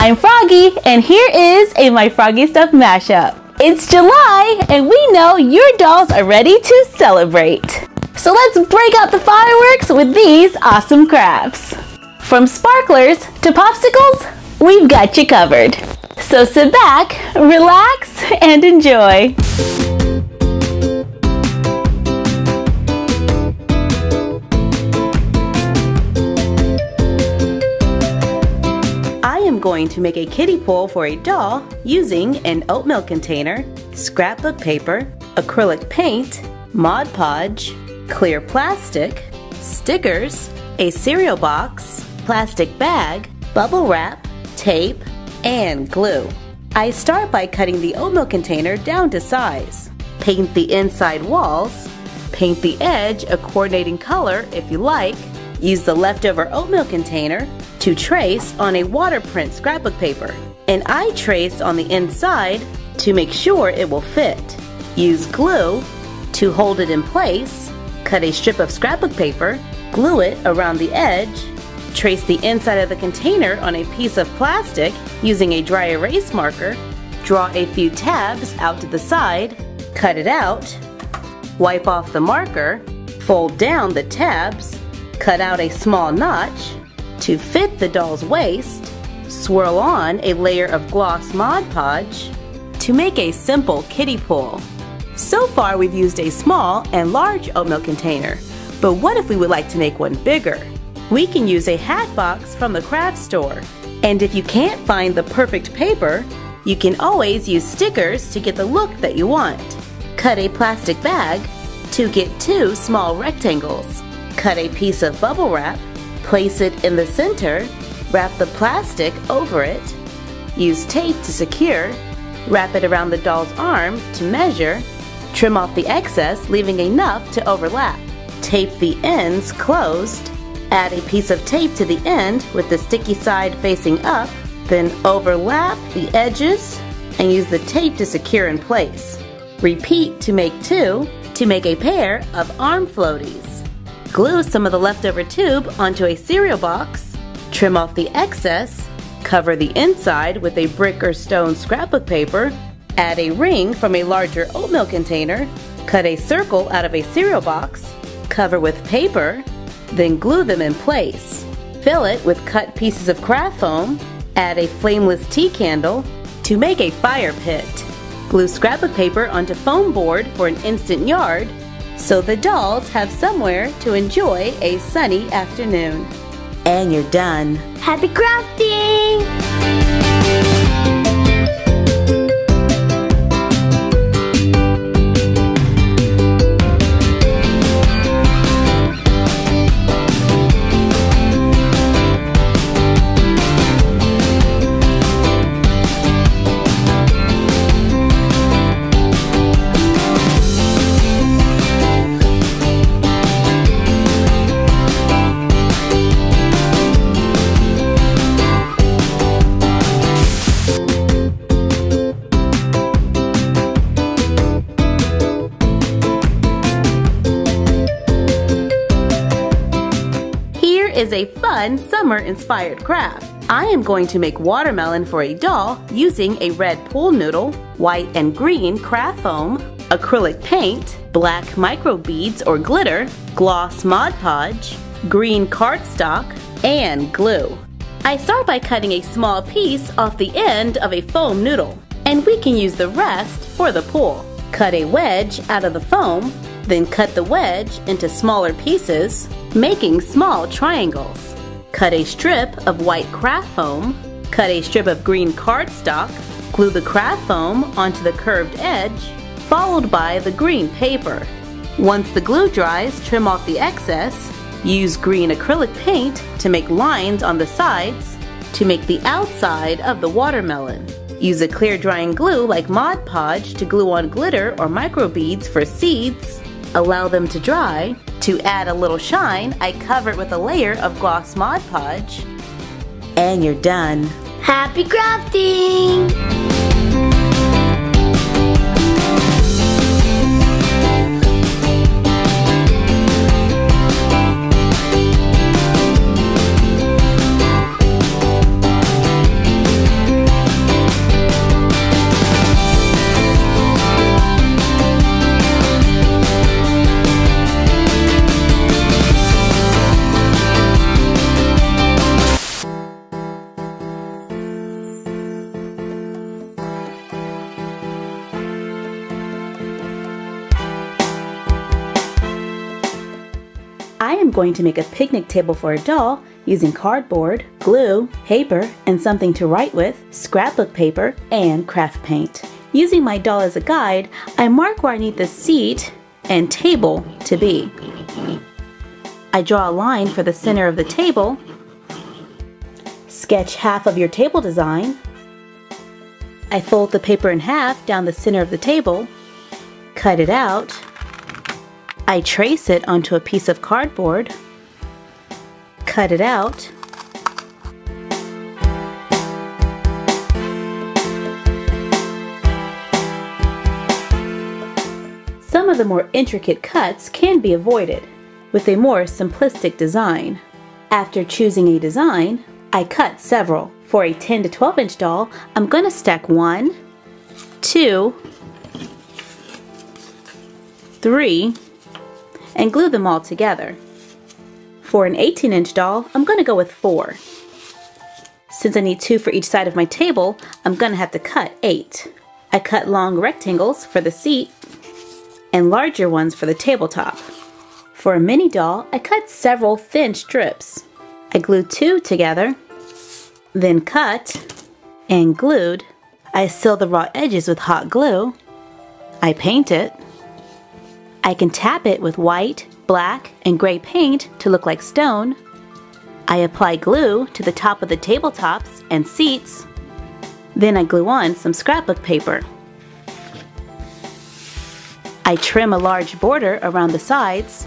I'm Froggy, and here is a My Froggy Stuff mashup. It's July, and we know your dolls are ready to celebrate. So let's break out the fireworks with these awesome crafts. From sparklers to popsicles, we've got you covered. So sit back, relax, and enjoy. I'm going to make a kiddie pool for a doll using an oat milk container, scrapbook paper, acrylic paint, Mod Podge, clear plastic, stickers, a cereal box, plastic bag, bubble wrap, tape, and glue. I start by cutting the oat milk container down to size. Paint the inside walls. Paint the edge a coordinating color if you like. Use the leftover oat milk container to trace on a waterprint scrapbook paper, and I traced on the inside to make sure it will fit. Use glue to hold it in place. Cut a strip of scrapbook paper, glue it around the edge, trace the inside of the container on a piece of plastic using a dry erase marker, draw a few tabs out to the side, cut it out, wipe off the marker, fold down the tabs, cut out a small notch to fit the doll's waist, swirl on a layer of gloss Mod Podge to make a simple kiddie pool. So far we've used a small and large oat milk container, but what if we would like to make one bigger? We can use a hat box from the craft store, and if you can't find the perfect paper, you can always use stickers to get the look that you want. Cut a plastic bag to get 2 small rectangles. Cut a piece of bubble wrap, place it in the center, wrap the plastic over it, use tape to secure, wrap it around the doll's arm to measure, trim off the excess leaving enough to overlap. Tape the ends closed, add a piece of tape to the end with the sticky side facing up, then overlap the edges and use the tape to secure in place. Repeat to make 2 to make a pair of arm floaties. Glue some of the leftover tube onto a cereal box, trim off the excess, cover the inside with a brick or stone scrapbook paper, add a ring from a larger oat milk container, cut a circle out of a cereal box, cover with paper, then glue them in place. Fill it with cut pieces of craft foam, add a flameless tea candle to make a fire pit. Glue scrapbook paper onto foam board for an instant yard, so the dolls have somewhere to enjoy a sunny afternoon. And you're done. Happy crafting! Is a fun summer-inspired craft. I am going to make watermelon for a doll using a red pool noodle, white and green craft foam, acrylic paint, black micro beads or glitter, gloss Mod Podge, green cardstock, and glue. I start by cutting a small piece off the end of a foam noodle, and we can use the rest for the pool. Cut a wedge out of the foam, then cut the wedge into smaller pieces, making small triangles. Cut a strip of white craft foam, cut a strip of green cardstock, glue the craft foam onto the curved edge, followed by the green paper. Once the glue dries, trim off the excess. Use green acrylic paint to make lines on the sides to make the outside of the watermelon. Use a clear drying glue like Mod Podge to glue on glitter or micro beads for seeds. Allow them to dry. To add a little shine, I cover it with a layer of gloss Mod Podge. And you're done. Happy crafting! I am going to make a picnic table for a doll using cardboard, glue, paper, and something to write with, scrapbook paper, and craft paint. Using my doll as a guide, I mark where I need the seat and table to be. I draw a line for the center of the table. Sketch half of your table design. I fold the paper in half down the center of the table, cut it out. I trace it onto a piece of cardboard, cut it out. Some of the more intricate cuts can be avoided with a more simplistic design. After choosing a design, I cut several. For a 10 to 12 inch doll, I'm going to stack 1, 2, 3, and glue them all together. For an 18 inch doll, I'm going to go with 4. Since I need 2 for each side of my table, I'm going to have to cut 8. I cut long rectangles for the seat and larger ones for the tabletop. For a mini doll, I cut several thin strips. I glued 2 together, then cut and glued. I seal the raw edges with hot glue. I paint it. I can tap it with white, black, and gray paint to look like stone. I apply glue to the top of the tabletops and seats. Then I glue on some scrapbook paper. I trim a large border around the sides,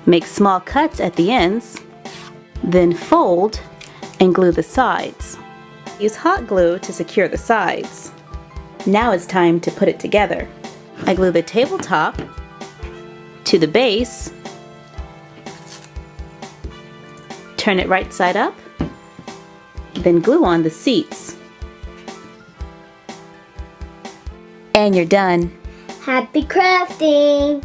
make small cuts at the ends, then fold and glue the sides. Use hot glue to secure the sides. Now it's time to put it together. I glue the tabletop to the base, turn it right side up, then glue on the seats. And you're done. Happy crafting!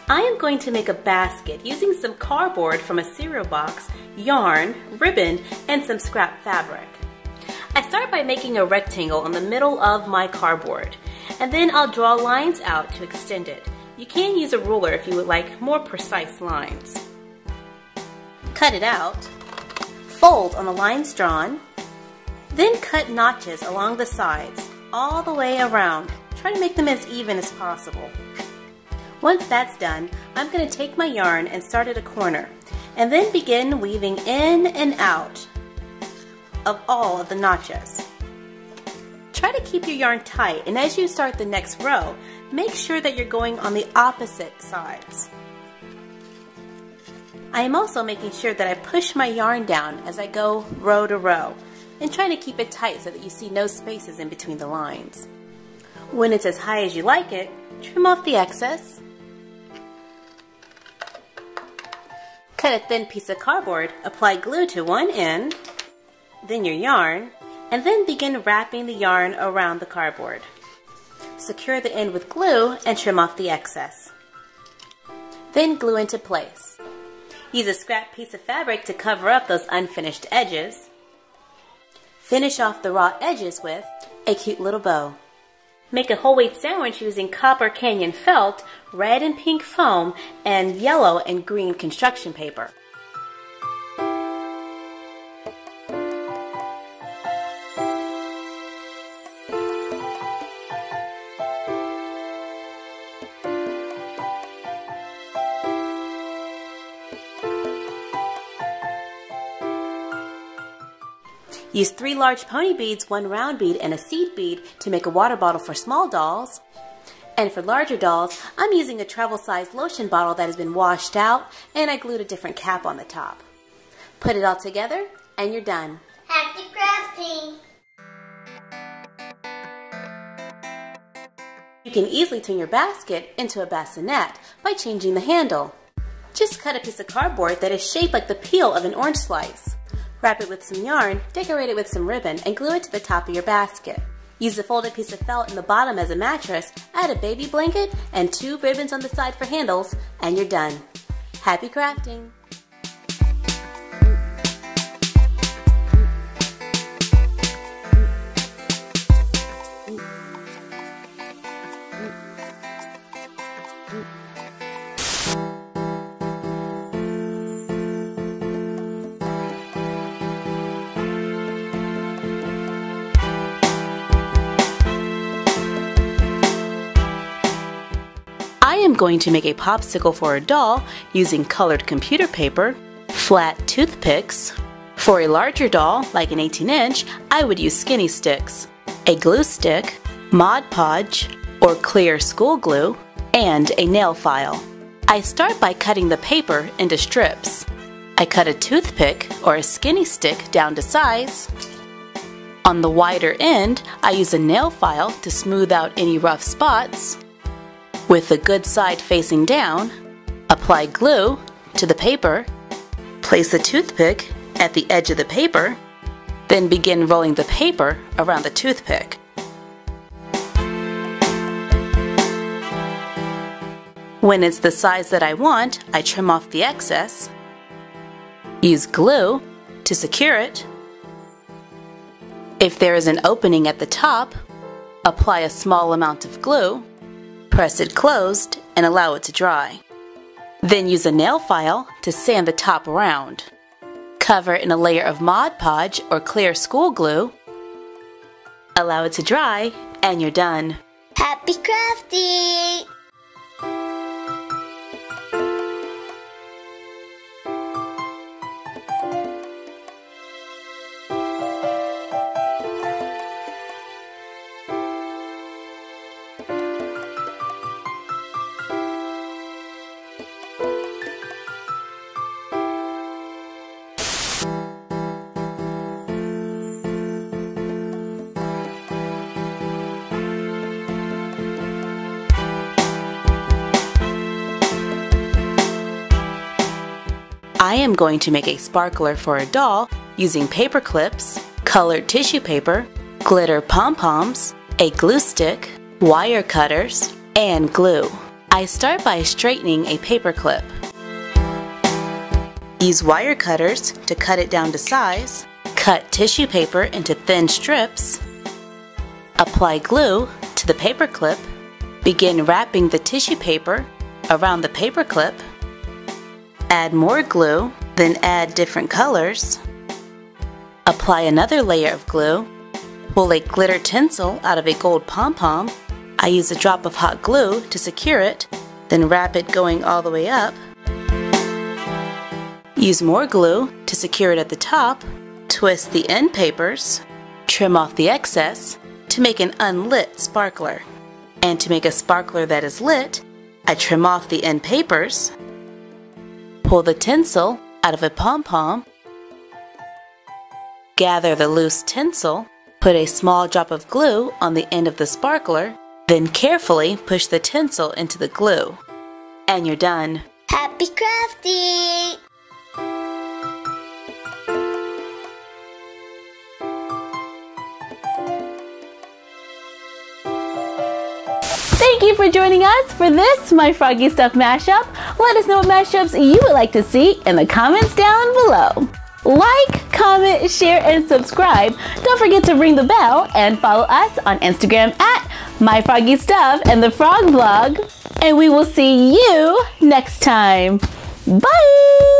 I am going to make a basket using some cardboard from a cereal box, yarn, ribbon, and some scrap fabric. I start by making a rectangle in the middle of my cardboard, and then I'll draw lines out to extend it. You can use a ruler if you would like more precise lines. Cut it out, fold on the lines drawn, then cut notches along the sides all the way around. Try to make them as even as possible. Once that's done, I'm going to take my yarn and start at a corner, and then begin weaving in and out of all of the notches. Try to keep your yarn tight, and as you start the next row, make sure that you're going on the opposite sides. I am also making sure that I push my yarn down as I go row to row, and trying to keep it tight so that you see no spaces in between the lines. When it's as high as you like it, trim off the excess. Cut a thin piece of cardboard, apply glue to one end, then your yarn, and then begin wrapping the yarn around the cardboard. Secure the end with glue and trim off the excess. Then glue into place. Use a scrap piece of fabric to cover up those unfinished edges. Finish off the raw edges with a cute little bow. Make a whole weight sandwich using Copper Canyon felt, red and pink foam, and yellow and green construction paper. Use 3 large pony beads, 1 round bead, and a seed bead to make a water bottle for small dolls. And for larger dolls, I'm using a travel-sized lotion bottle that has been washed out, and I glued a different cap on the top. Put it all together, and you're done. Happy crafting! You can easily turn your basket into a bassinet by changing the handle. Just cut a piece of cardboard that is shaped like the peel of an orange slice. Wrap it with some yarn, decorate it with some ribbon, and glue it to the top of your basket. Use a folded piece of felt in the bottom as a mattress, add a baby blanket, and 2 ribbons on the side for handles, and you're done. Happy crafting! I am going to make a popsicle for a doll using colored computer paper, flat toothpicks. For a larger doll, like an 18-inch, I would use skinny sticks, a glue stick, Mod Podge, or clear school glue, and a nail file. I start by cutting the paper into strips. I cut a toothpick or a skinny stick down to size. On the wider end, I use a nail file to smooth out any rough spots. With the good side facing down, apply glue to the paper, place the toothpick at the edge of the paper, then begin rolling the paper around the toothpick. When it's the size that I want, I trim off the excess, use glue to secure it. If there is an opening at the top, apply a small amount of glue, press it closed, and allow it to dry. Then use a nail file to sand the top around. Cover in a layer of Mod Podge or clear school glue. Allow it to dry, and you're done. Happy crafting! I am going to make a sparkler for a doll using paper clips, colored tissue paper, glitter pom-poms, a glue stick, wire cutters, and glue. I start by straightening a paper clip. Use wire cutters to cut it down to size. Cut tissue paper into thin strips. Apply glue to the paper clip. Begin wrapping the tissue paper around the paper clip. Add more glue, then add different colors. Apply another layer of glue. Pull a glitter tinsel out of a gold pom-pom. I use a drop of hot glue to secure it, then wrap it going all the way up. Use more glue to secure it at the top. Twist the end papers. Trim off the excess to make an unlit sparkler. And to make a sparkler that is lit, I trim off the end papers. Pull the tinsel out of a pom-pom. Gather the loose tinsel. Put a small drop of glue on the end of the sparkler. Then carefully push the tinsel into the glue. And you're done. Happy crafting! Thank you for joining us for this My Froggy Stuff mashup. Let us know what mashups you would like to see in the comments down below. Like, comment, share, and subscribe. Don't forget to ring the bell and follow us on Instagram at My Froggy Stuff and the Frog Blog. And we will see you next time. Bye!